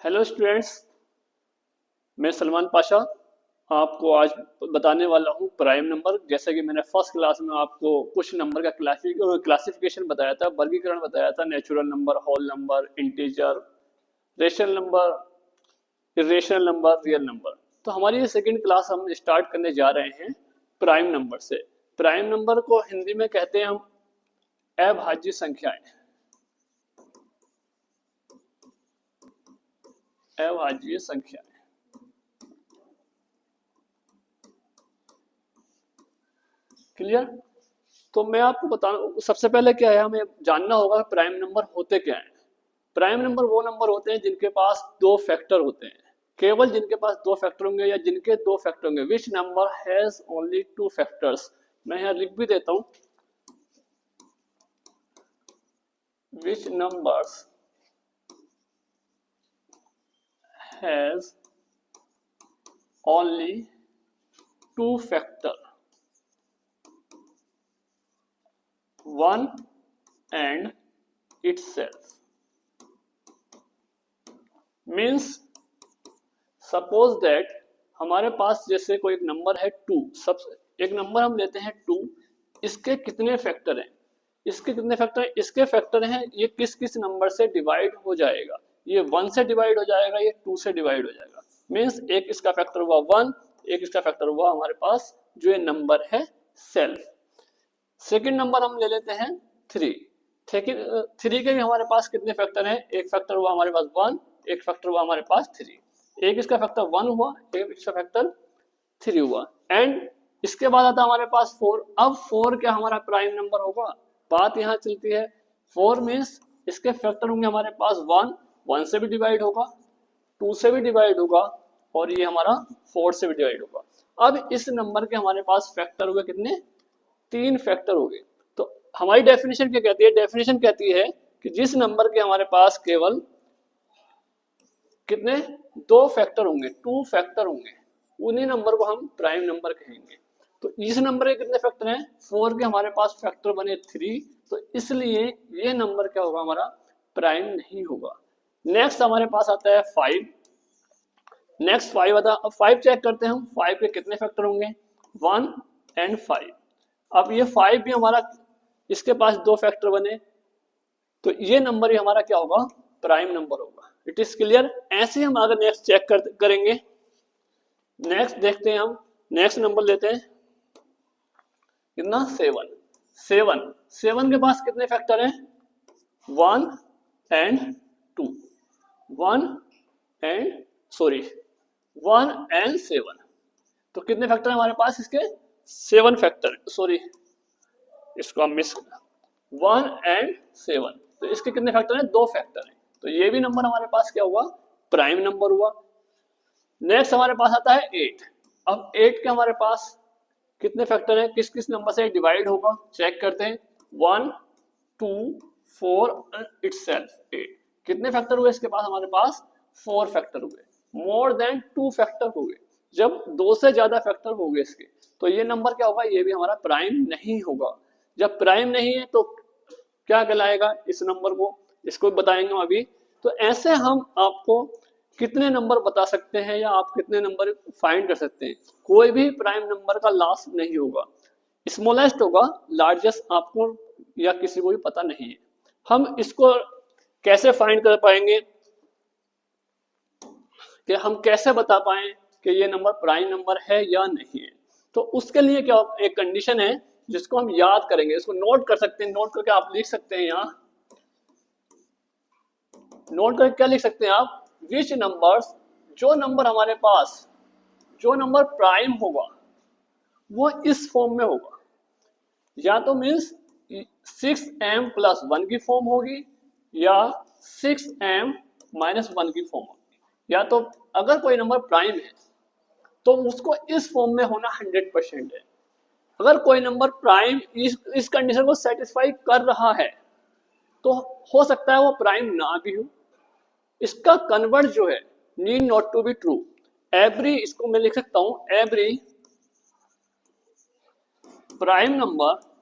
Hello students, मैं सलमान पाशा आपको आज बताने वाला हूँ प्राइम नंबर। जैसे कि मैंने फर्स्ट क्लास में आपको कुछ नंबर का क्लासिफिकेशन बताया था, वर्गीकरण बताया था, natural number, whole number, integer, rational number, irrational number, real number. तो हमारी ये सेकंड क्लास हम स्टार्ट करने जा रहे हैं प्राइम नंबर से। प्राइम नंबर को हिंदी में कहते हैं हम अभाज्य संख्याएं। अभाज्य संख्याएं, क्लियर। तो मैं आपको बता, सबसे पहले क्या है, हमें जानना होगा प्राइम नंबर होते क्या हैं। प्राइम नंबर वो नंबर होते हैं जिनके पास दो फैक्टर होते हैं, केवल जिनके पास दो फैक्टर होंगे या जिनके दो फैक्टर होंगे। Which number has only two factors. मैं यहाँ लिख भी देता हूँ, which numbers has only two factor, one and itself। Means suppose that हमारे पास जैसे कोई एक नंबर है टू, सब एक नंबर हम लेते हैं टू, इसके कितने फैक्टर हैं, इसके कितने फैक्टर हैं, इसके फैक्टर हैं, ये किस किस नंबर से डिवाइड हो जाएगा। ये वन से डिवाइड हो जाएगा, ये टू से डिवाइड हो जाएगा। मीन्स एक इसका फैक्टर हुआ वन, एक इसका फैक्टर हुआ हमारे पास जो ये नंबर है सेल्फ। सेकेंड नंबर हम ले लेते हैं थ्री। थ्री के भी हमारे पास कितने फैक्टर हैं, एक फैक्टर हुआ हमारे पास वन, एक फैक्टर हुआ हमारे पास थ्री। एक इसका फैक्टर वन हुआ, एक इसका फैक्टर थ्री हुआ। एंड इसके बाद आता है हमारे पास फोर। अब फोर क्या हमारा प्राइम नंबर होगा, बात यहाँ चलती है। फोर मीन्स इसके फैक्टर होंगे हमारे पास वन, वन से भी डिवाइड होगा, टू से भी डिवाइड होगा, और ये हमारा फोर से भी डिवाइड होगा। अब इस नंबर के हमारे पास फैक्टर हुए कितने, तीन फैक्टर हो गए। तो हमारी डेफिनेशन क्या कहती है, डेफिनेशन कहती है कि जिस नंबर के हमारे पास केवल कितने, दो फैक्टर होंगे, टू फैक्टर होंगे, उन्हीं नंबर को हम प्राइम नंबर कहेंगे। तो इस नंबर के कितने फैक्टर हैं, फोर के हमारे पास फैक्टर बने थ्री, तो इसलिए ये नंबर क्या होगा, हमारा प्राइम नहीं होगा। नेक्स्ट हमारे पास आता है फाइव। नेक्स्ट फाइव आता है, अब फाइव चेक करते हैं हम, फाइव के कितने फैक्टर होंगे, वन एंड फाइव। अब ये फाइव भी हमारा, इसके पास दो फैक्टर बने, तो ये नंबर ही हमारा क्या होगा, प्राइम नंबर होगा। It is clear. ऐसे हम अगर नेक्स्ट चेक करेंगे, नेक्स्ट देखते हैं हम, नेक्स्ट नंबर लेते हैं कितना, सेवन। सेवन, सेवन के पास कितने फैक्टर हैं, one and two, one and sorry one and seven. तो कितने फैक्टर हैं हमारे पास इसके, सेवन फैक्टर, सॉरी इसको हम मिस, वन एंड सेवन। तो इसके कितने फैक्टर हैं, दो फैक्टर हैं। तो ये भी नंबर हमारे पास क्या हुआ, प्राइम नंबर हुआ। नेक्स्ट हमारे पास आता है एट। अब एट के हमारे पास कितने फैक्टर हैं, किस किस नंबर से डिवाइड होगा, चेक करते हैं। One, two, four, itself eight. कितने फैक्टर हुए इसके पास, हमारे पास फोर फैक्टर हुए। मोर देन टू फैक्टर हो गए, जब दो से ज्यादा फैक्टर हो गए इसके, तो ये नंबर क्या होगा, ये भी हमारा प्राइम नहीं होगा। जब प्राइम नहीं है तो क्या कहलाएगा इस नंबर को, इसको बताएंगे हम अभी। तो ऐसे हम आपको कितने नंबर बता सकते हैं या आप कितने नंबर फाइंड कर सकते हैं। कोई भी प्राइम नंबर का लास्ट नहीं होगा, स्मॉलेस्ट होगा, लार्जेस्ट आपको या किसी को भी पता नहीं है। हम इसको कैसे फाइंड कर पाएंगे, कि हम कैसे बता पाएं कि ये नंबर प्राइम नंबर है या नहीं है। तो उसके लिए क्या एक कंडीशन है जिसको हम याद करेंगे, इसको नोट कर सकते हैं। नोट करके आप लिख सकते हैं, यहाँ नोट करके क्या लिख सकते हैं आप, विच नंबर्स, जो नंबर हमारे पास, जो नंबर प्राइम होगा वो इस फॉर्म में होगा, या तो मीन्स 6m प्लस वन की फॉर्म होगी या 6m माइनस वन की फॉर्म होगी। या तो अगर कोई नंबर प्राइम है तो उसको इस फॉर्म में होना 100% है। अगर कोई नंबर प्राइम इस कंडीशन को सेटिस्फाई कर रहा है तो हो सकता है वो प्राइम ना भी हो। इसका कन्वर्ट जो है, need not to be true. Every, इसको मैं लिख सकता हूं, every prime number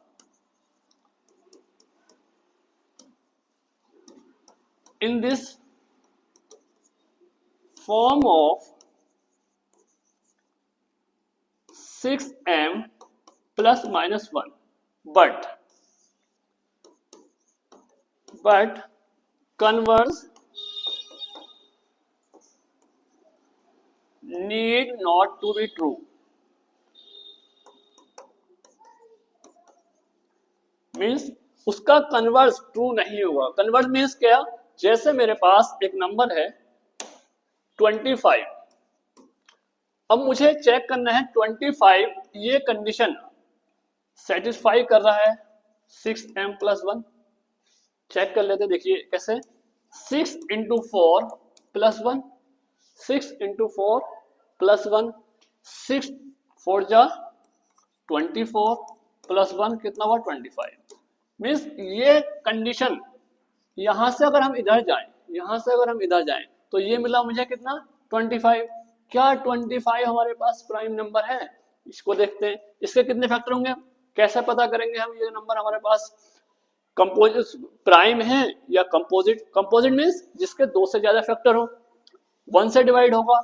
in this form of 6m plus minus 1, but converse need not to be true. Means उसका कन्वर्स ट्रू नहीं होगा। कन्वर्स मीन्स क्या? जैसे मेरे पास एक नंबर है 25, अब मुझे चेक करना है 25 ये कंडीशन सेटिस्फाई कर रहा है 6m प्लस 1। चेक कर लेते, देखिए कैसे। 6 इंटू 4 प्लस 1, 6 इंटू 4 प्लस 1, 6 4 जा 24 प्लस 1 कितना हुआ 25। मीन्स ये कंडीशन यहां से अगर हम इधर जाएं, यहां से अगर हम इधर जाएं तो ये मिला मुझे कितना 25। क्या 25 हमारे पास प्राइम नंबर है? इसको देखते हैं, इसके कितने फैक्टर होंगे, कैसे पता करेंगे हम ये नंबर हमारे पास कंपोजिट प्राइम है या कंपोजिट? कंपोजिट मीन्स जिसके 2 से ज्यादा फैक्टर हो, 1 से डिवाइड होगा,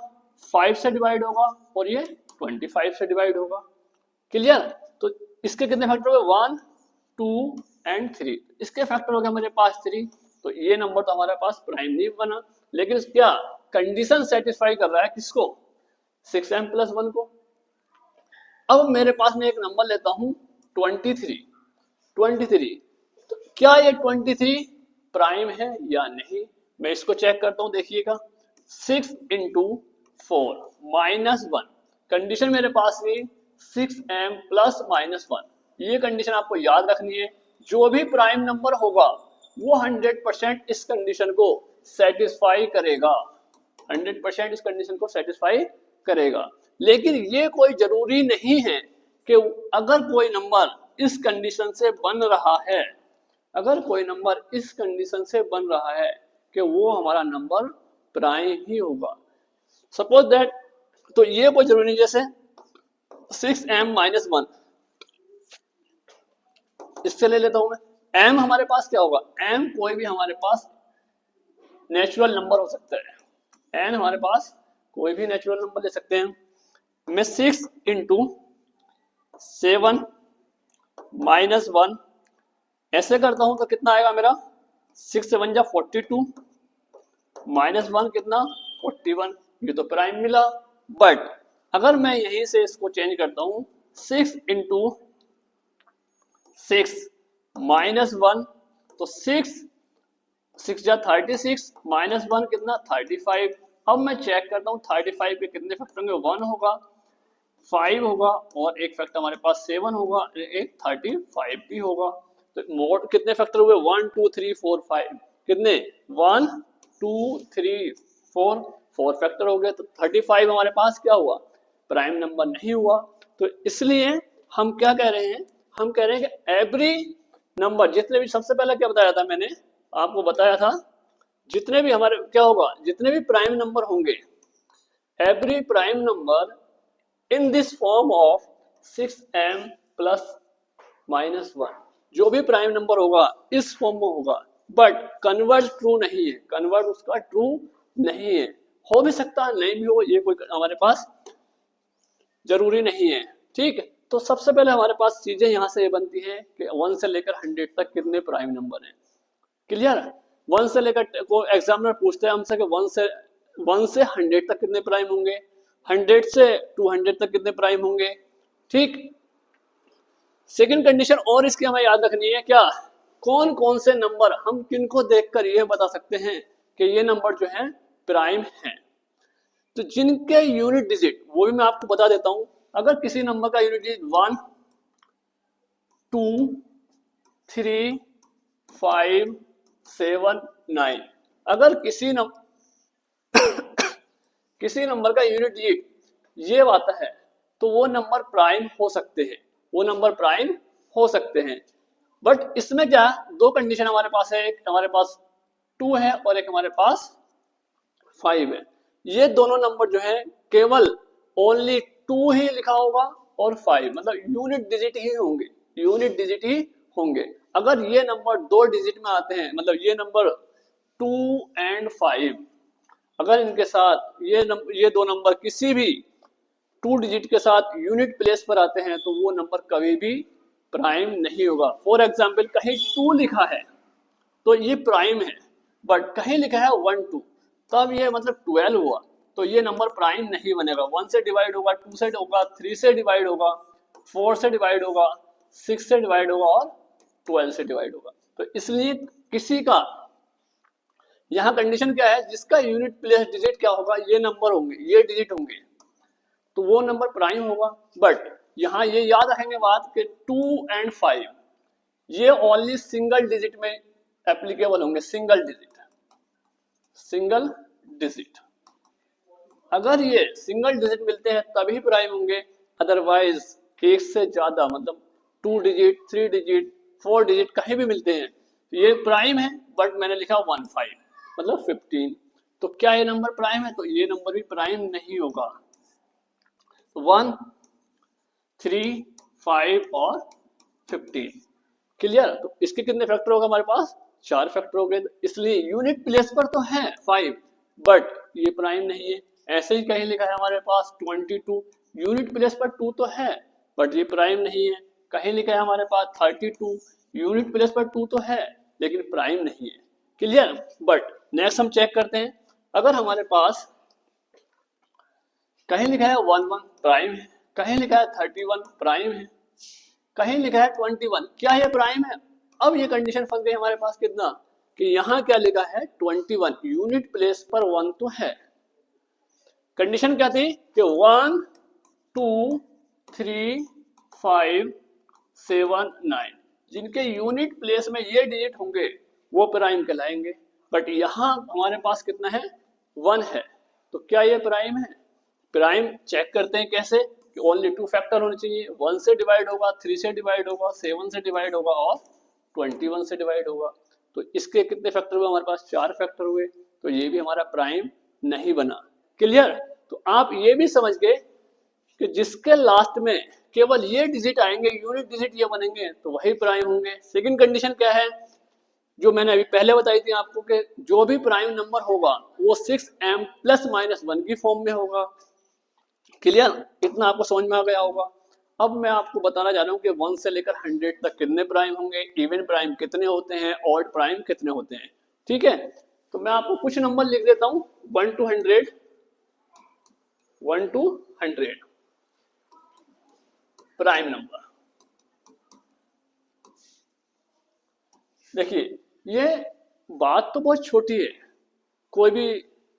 5 से डिवाइड होगा और ये 25 से डिवाइड होगा। क्लियर? तो इसके कितने फैक्टर हो गए 1 2 एंड 3, इसके फैक्टर हो गए हमारे पास 3। तो ये नंबर तो हमारे पास प्राइम नहीं बना, लेकिन क्या कंडीशन सेटिस्फाई कर रहा है किसको? 6m प्लस 1 को। अब मेरे पास मैं एक नंबर लेता हूं 23। तो क्या ये 23 प्राइम है या नहीं, मैं इसको चेक करता हूं। देखिएगा 6 इंटू 4 माइनस 1, कंडीशन मेरे पास भी 6m प्लस माइनस 1। ये कंडीशन आपको याद रखनी है। जो भी प्राइम नंबर होगा वो 100% इस कंडीशन को सेटिस्फाई करेगा, 100% इस कंडीशन को सेटिस्फाई करेगा। लेकिन ये कोई जरूरी नहीं है कि अगर कोई नंबर इस कंडीशन से बन रहा है, अगर कोई नंबर इस कंडीशन से बन रहा है कि वो हमारा नंबर प्राइम ही होगा। सपोज दैट, तो ये कोई जरूरी नहीं। जैसे 6m माइनस 1, इससे ले लेता हूं मैं। m हमारे पास क्या होगा? m कोई भी हमारे पास नेचुरल नंबर हो सकता है, n हमारे पास कोई भी नेचुरल नंबर ले सकते हैं। मैं 6 इंटू 7 माइनस 1 ऐसे करता हूं तो कितना आएगा मेरा? 6 7 जा 42 माइनस 1 कितना 41। ये तो प्राइम मिला। बट अगर मैं यहीं से इसको चेंज करता हूं 6 इंटू 6 माइनस 1, तो 6 6 जा 36 माइनस 1 कितना 35। अब मैं चेक करता हूँ 35 के कितने फैक्टर होंगे? 1 होगा, 5 होगा और एक फैक्टर हमारे पास 7 होगा, एक 35 भी होगा। तो मोड कितने फैक्टर हुए? 1 2 3 4 5। कितने? 1 2 3 4, 4 फैक्टर हो गए। तो 35 हमारे पास क्या हुआ? प्राइम नंबर नहीं हुआ। तो इसलिए हम क्या कह रहे हैं? हम कह रहे हैं कि एवरी नंबर, जितने भी, सबसे पहले क्या बताया था मैंने आपको, बताया था जितने भी हमारे क्या होगा, जितने भी प्राइम नंबर होंगे, every prime number in this form of 6m plus minus 1, जो भी प्राइम नंबर होगा इस फॉर्म में होगा। बट कन्वर्ट ट्रू नहीं है, कन्वर्ट उसका ट्रू नहीं है। हो भी सकता है नहीं भी हो, ये कोई हमारे पास जरूरी नहीं है। ठीक है, तो सबसे पहले हमारे पास चीजें यहां से ये बनती है कि 1 से लेकर 100 तक कितने प्राइम नंबर हैं। क्लियर? 1 से लेकर को एग्जामिनर पूछते हैं हमसे कि 1 से 100 तक कितने प्राइम होंगे, 100 से 200 तक कितने प्राइम होंगे। ठीक, सेकंड कंडीशन और इसकी हमें याद रखनी है, क्या कौन कौन से नंबर हम किनको देखकर यह बता सकते हैं कि ये नंबर जो है प्राइम है। तो जिनके यूनिट डिजिट, वो भी मैं आपको बता देता हूं। अगर किसी नंबर का यूनिट डिजिट 1 2 3 5 7 9, अगर किसी नंबर का यूनिट डिजिट ये आता है तो वो नंबर प्राइम हो सकते हैं, वो नंबर प्राइम हो सकते हैं। बट इसमें क्या दो कंडीशन हमारे पास है, एक हमारे पास 2 है और एक हमारे पास 5 है। ये दोनों नंबर जो है केवल ओनली 2 ही लिखा होगा और 5, मतलब यूनिट डिजिट ही होंगे, यूनिट डिजिट ही होंगे। अगर ये नंबर 2 डिजिट में आते हैं, मतलब ये नंबर 2 एंड 5 अगर इनके साथ ये दो नंबर किसी भी 2 डिजिट के साथ यूनिट प्लेस पर आते हैं तो वो नंबर कभी भी प्राइम नहीं होगा। फॉर एग्जाम्पल कहीं 2 लिखा है तो ये प्राइम है, बट कहीं लिखा है 1 2, तब ये मतलब 12 हुआ, तो ये नंबर प्राइम नहीं बनेगा। 1 से डिवाइड होगा, 2 से होगा, 3 से डिवाइड होगा, 4 से डिवाइड होगा, 6 से डिवाइड होगा और 12 से डिवाइड होगा। तो इसलिए किसी का यहाँ कंडीशन क्या है, जिसका यूनिट प्लेस डिजिट क्या होगा, ये नंबर होंगे, ये डिजिट होंगे, तो वो नंबर प्राइम होगा। बट यहाँ ये याद रखेंगे बात कि 2 और 5 ये ओनली सिंगल डिजिट में एप्लीकेबल होंगे, सिंगल डिजिट। अगर ये सिंगल डिजिट मिलते हैं तभी प्राइम होंगे, अदरवाइज एक से ज्यादा मतलब 2 डिजिट, 3 डिजिट, 4 डिजिट कहीं भी मिलते हैं ये प्राइम है, बट मैंने लिखा 1 5 मतलब 15, तो क्या ये नंबर प्राइम है? तो ये नंबर भी प्राइम नहीं होगा। 1 3 5 और 15 क्लियर। तो इसके कितने फैक्टर होगा हमारे पास? 4 फैक्टर हो गए, इसलिए यूनिट प्लेस पर तो है 5 बट ये प्राइम नहीं है। ऐसे ही कहीं लिखा है हमारे पास 22, यूनिट प्लेस पर 2 तो है बट ये प्राइम नहीं है। कहीं लिखा है हमारे पास 32, यूनिट प्लेस पर 2 तो है लेकिन प्राइम नहीं है। क्लियर। बट नेक्स्ट हम चेक करते हैं, अगर हमारे पास कहीं लिखा है 11 प्राइम है, कहीं लिखा है 31 प्राइम है, कहीं लिखा है 21, क्या ये प्राइम है? अब ये कंडीशन फंस गई हमारे पास कितना कि यहाँ क्या लिखा है 21, यूनिट प्लेस पर 1 तो है। कंडीशन क्या थी कि 1 2 3 5 7 9 जिनके यूनिट प्लेस में ये डिजिट होंगे वो प्राइम कहलाएंगे। बट यहाँ हमारे पास कितना है 1 है, तो क्या ये प्राइम है? प्राइम चेक करते हैं कैसे कि ओनली 2 फैक्टर होने चाहिए, 1 से डिवाइड होगा, 3 से डिवाइड होगा, 7 से डिवाइड होगा और 21 से डिवाइड होगा। तो इसके कितने फैक्टर हुए हमारे पास? 4 फैक्टर हुए, तो ये भी हमारा प्राइम नहीं बना। क्लियर। तो आप ये भी समझ गए कि जिसके लास्ट में केवल ये डिजिट आएंगे, यूनिट डिजिट ये बनेंगे, तो वही प्राइम होंगे। सेकंड कंडीशन क्या है जो मैंने अभी पहले बताई थी आपको कि जो भी प्राइम नंबर होगा वो 6m ± 1 की फॉर्म में होगा। क्लियर। इतना आपको समझ में आ गया होगा। अब मैं आपको बताना जा रहा हूँ कि 1 से लेकर 100 तक कितने प्राइम होंगे, इवन प्राइम कितने होते हैं, ऑड प्राइम कितने होते हैं। ठीक है, तो मैं आपको कुछ नंबर लिख देता हूँ 1 to 100, 1 to 100 प्राइम नंबर। देखिए ये बात तो बहुत छोटी है, कोई भी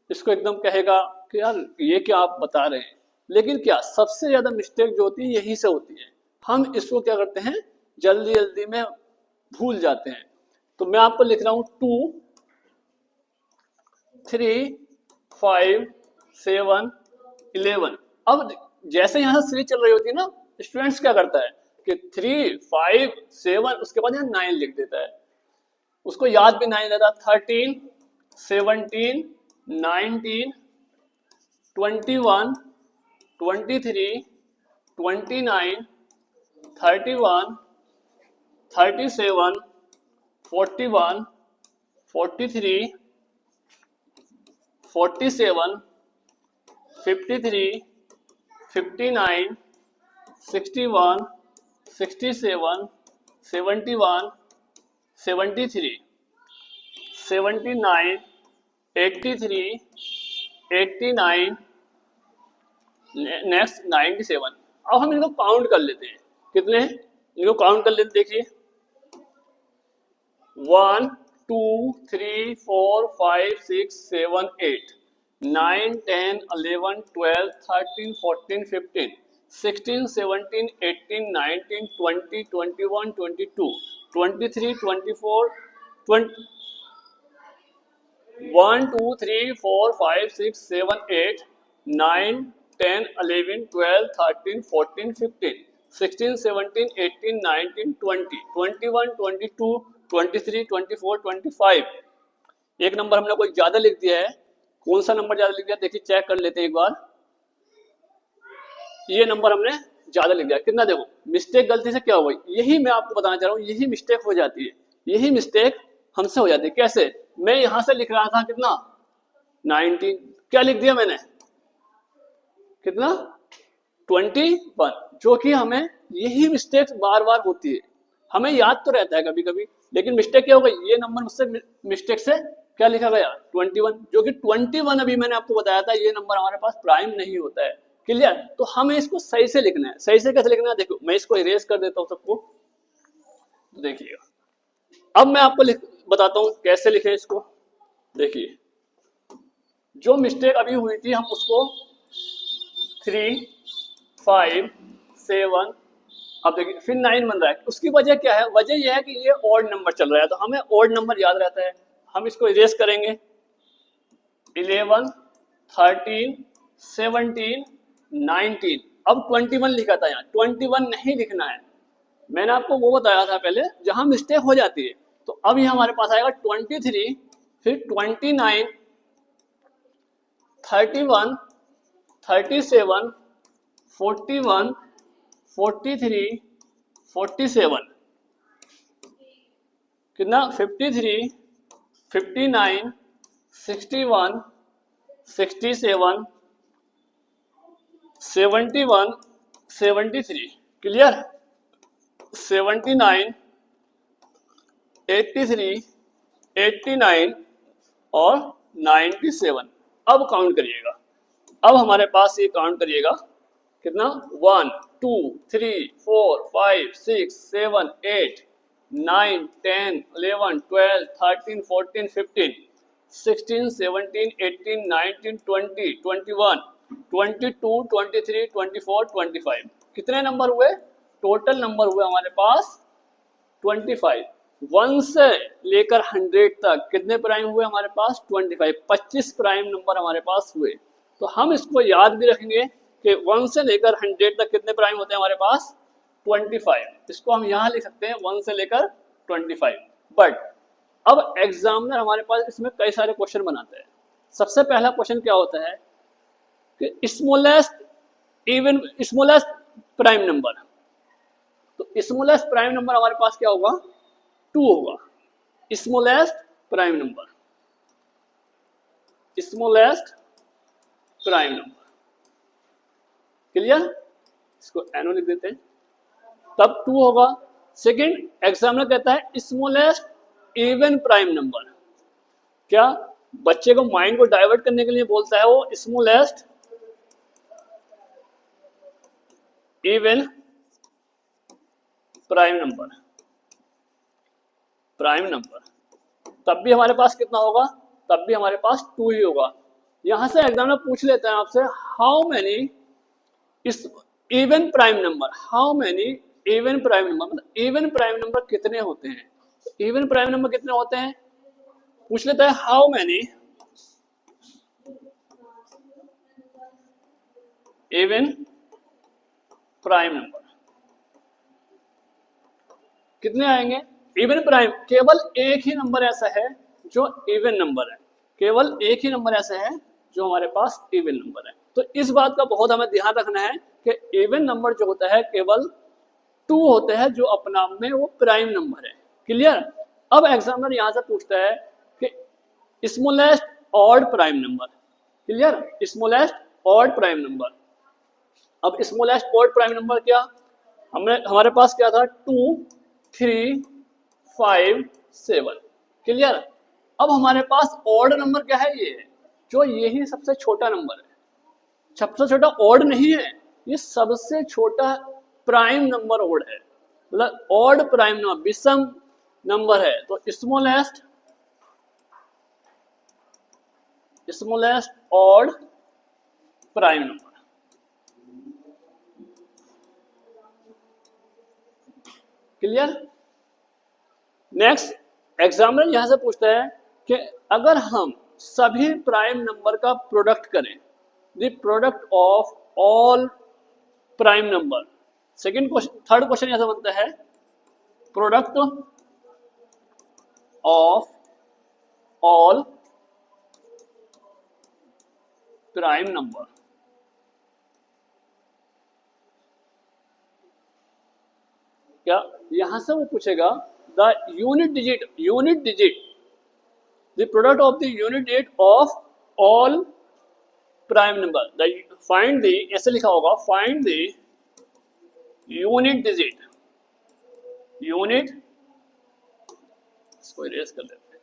इसको एकदम कहेगा कि यार ये क्या आप बता रहे हैं, लेकिन क्या सबसे ज्यादा मिस्टेक जो होती है यही से होती है। हम इसको क्या करते हैं जल्दी जल्दी में भूल जाते हैं। तो मैं आपको लिख रहा हूं 2 3 5 7 11। अब जैसे यहाँ सीरीज चल रही होती है ना, स्टूडेंट्स क्या करता है कि 3 5 7 उसके बाद यहाँ 9 लिख देता है, उसको याद भी नहीं रहता। 13 17 19 21 23 29 31 37 41 43 47 53 59 61 67 71 73 79 83 89 नेक्स्ट 97। अब हम इनको काउंट कर लेते हैं, कितने हैं इनको काउंट कर लेते। देखिए 1 2 3 4 5 6 7 8 9 10 11 12 13 14 15 16 17 18 19 20 21 22 23 24 20 1 2 3 4 5 6 7 8 9 10 11 12 13 14 15 16 17 18 19 20 21 22 23 24 25। एक नंबर हमने कोई ज्यादा लिख दिया है, कौन सा नंबर ज्यादा लिख दिया देखिए चेक कर लेते हैं एक बार। ये नंबर हमने ज्यादा लिख दिया, कितना देखो मिस्टेक गलती से क्या हुआ, यही मैं आपको बताना चाह रहा हूँ, यही मिस्टेक हो जाती है, यही मिस्टेक हमसे हो जाती है। कैसे? मैं यहां से लिख रहा था कितना 19, क्या लिख दिया मैंने, कितना, 21, जो कि हमें यही मिस्टेक बार बार होती है, हमें याद तो रहता है कभी कभी, लेकिन मिस्टेक क्या हो गई, ये नंबर मुझसे मिस्टेक से क्या लिखा गया 21, जो कि 21 अभी मैंने आपको बताया था ये नंबर हमारे पास प्राइम नहीं होता है। क्लियर? तो हमें इसको सही से लिखना है। सही से कैसे लिखना है, देखो मैं इसको इरेज कर देता हूँ सबको, तो देखिएगा अब मैं आपको बताता हूँ कैसे लिखें इसको। देखिए जो मिस्टेक अभी हुई थी हम उसको 3, 5, 7, अब देखिए फिर 9 बन रहा है, उसकी वजह क्या है, वजह यह है कि ये ऑड नंबर चल रहा है, तो हमें ऑड नंबर याद रहता है, हम इसको इरेज करेंगे। 11, 13, 17, 19, अब 21 लिखा था, यहाँ 21 नहीं लिखना है, मैंने आपको वो बताया था पहले जहां मिस्टेक हो जाती है। तो अब यहाँ हमारे पास आएगा 23, फिर 29, 31, 37, 41, 43, 47, कितना 53, 59, 61, 67, 71, 73, क्लियर, 79, 83, 89 और 97। अब काउंट करिएगा, अब हमारे पास ये काउंट करिएगा कितना, 1, 2, 3, 4, 5, 6, 7, 8, 9, 10, 11, 12, 13, 14, 15, 16, 17, 18, 19, 20, 21, 22, 23, 24, 25, कितने नंबर हुए, टोटल नंबर हुए हमारे पास 25। 1 से लेकर 100 तक कितने प्राइम हुए हमारे पास, 25, 25 प्राइम नंबर हमारे पास हुए। तो हम इसको याद भी रखेंगे कि 1 से लेकर 100 तक कितने प्राइम होते हैं हमारे पास, 25। इसको हम यहाँ लिख सकते हैं 1 से लेकर 25। बट अब एग्जामिनर हमारे पास इसमें कई सारे क्वेश्चन बनाते हैं। सबसे पहला क्वेश्चन क्या होता है कि स्मॉलेस्ट प्राइम नंबर, तो स्मॉलेस्ट प्राइम नंबर हमारे पास क्या होगा, 2 होगा। Smallest prime number, smallest prime number, clear, इसको एनो लिख देते हैं, तब 2 होगा। सेकंड, एग्जामिनर कहता है स्मॉलेस्ट इवन प्राइम नंबर, क्या बच्चे को माइंड को डाइवर्ट करने के लिए बोलता है वो, smallest even prime number, prime number, तब भी हमारे पास कितना होगा, तब भी हमारे पास 2 ही होगा। यहां से एग्जामिनर पूछ लेते हैं आपसे how many even prime number, how many even prime number, मतलब इवन प्राइम नंबर कितने होते हैं, इवन प्राइम नंबर कितने होते हैं पूछ लेता है, how many even prime number, कितने आएंगे, इवन प्राइम, केवल एक ही नंबर ऐसा है जो इवन नंबर है, केवल एक ही नंबर ऐसा है जो हमारे पास इवन नंबर है। तो इस बात का बहुत हमें ध्यान रखना है कि इवन नंबर जो होता है केवल 2 होते हैं, जो अपना में वो प्राइम नंबर है, क्लियर। अब एग्जामिनर यहां से पूछता है कि smallest odd prime number, clear, smallest odd prime number. अब स्मॉलेस्ट ऑड प्राइम नंबर क्या, हमारे पास क्या था, 2, 3, 5, 7, क्लियर। अब हमारे पास ऑड नंबर क्या है, ये जो यही सबसे छोटा नंबर है, सबसे छोटा ऑड नहीं है, ये सबसे छोटा प्राइम नंबर ऑड है, मतलब ऑड प्राइम नंबर, विषम नंबर है। तो smallest odd prime number, clear. Next, examiner यहां से पूछता है कि अगर हम सभी प्राइम नंबर का प्रोडक्ट करें, the product of all prime number, second question, third question यहां से बनता है product of all prime number, क्या यहां से वो पूछेगा the unit digit the product of the unit digit of all prime number, find the, ऐसे लिखा होगा, find the unit digit, unit, इसको इरेज कर लेते हैं,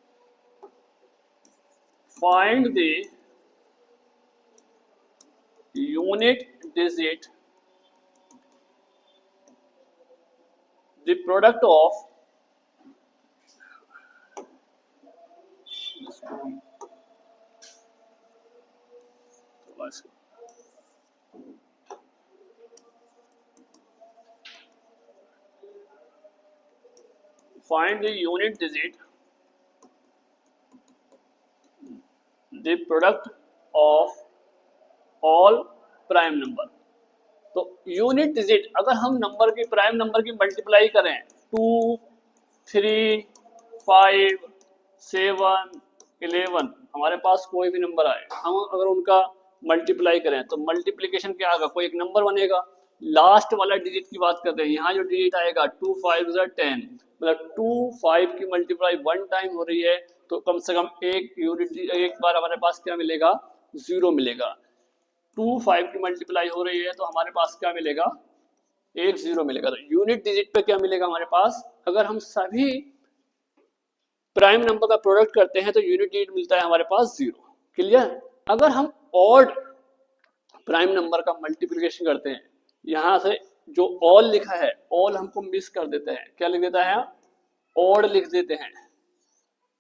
find the unit digit the product of find the unit digit, the product of all prime number। तो unit digit, अगर हम नंबर की, प्राइम नंबर की मल्टीप्लाई करें 2, 3, 5, 7, 11, हमारे पास कोई भी नंबर आए, हम अगर उनका मल्टीप्लाई करें तो मल्टीप्लिकेशन क्या आएगा, कोई एक नंबर बनेगा। लास्ट वाला डिजिट की बात करते हैं, यहाँ जो डिजिट आएगा 2 5 10, मतलब 2 5 की मल्टीप्लाई 1 टाइम हो रही है, तो कम से कम एक यूनिट, एक बार हमारे पास क्या मिलेगा, 0 मिलेगा। 2 5 की मल्टीप्लाई हो रही है तो हमारे पास क्या मिलेगा, एक 0 मिलेगा। तो यूनिट डिजिट पे क्या मिलेगा हमारे पास, अगर हम सभी प्राइम नंबर का प्रोडक्ट करते हैं तो यूनिट डिजिट मिलता है हमारे पास 0। क्लियर। अगर हम ऑड प्राइम नंबर का मल्टीप्लिकेशन करते हैं, यहां से जो ऑल लिखा है, ऑल हमको मिस कर देते हैं, क्या लिख देता है, ऑड लिख देते हैं,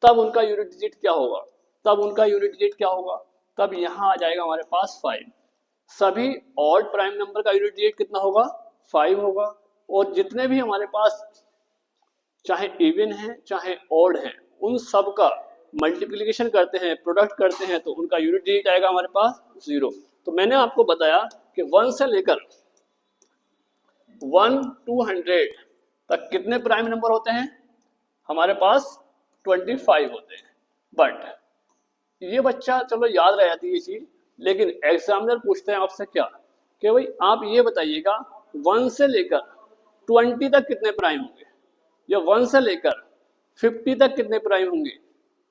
तब उनका यूनिट डिजिट क्या होगा, तब उनका यूनिट डिजिट क्या होगा, तब यहां आ जाएगा हमारे पास 5। सभी ऑड प्राइम नंबर का यूनिट डिजिट कितना होगा, 5 होगा। और जितने भी हमारे पास चाहे इवन है चाहे ऑड है, उन सब का मल्टीप्लिकेशन करते हैं, प्रोडक्ट करते हैं, तो उनका यूनिट डिजिट आएगा हमारे पास 0। तो मैंने आपको बताया कि 1 से लेकर 1 to 100 तक कितने प्राइम नंबर होते हैं, हमारे पास 25 होते हैं। बट ये बच्चा चलो याद रह जाती है ये चीज, लेकिन एग्जामिनर पूछते हैं आपसे क्या, कि भाई आप ये बताइएगा 1 से लेकर 20 तक कितने प्राइम होंगे, या 1 से लेकर 50 तक कितने प्राइम होंगे।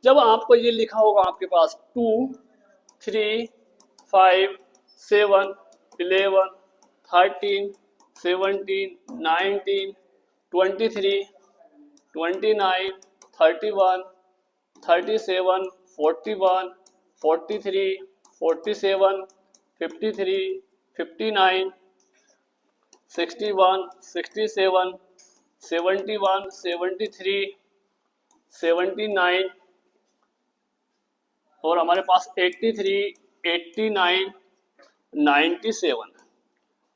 जब आपको ये लिखा होगा आपके पास 2, 3, 5, 7, 11, 13, 17, 19, 23, 29, 31, 37, 41, 43, 47, 53, 59, 61, 67, 71, 73, 79 और हमारे पास 83, 89, 97।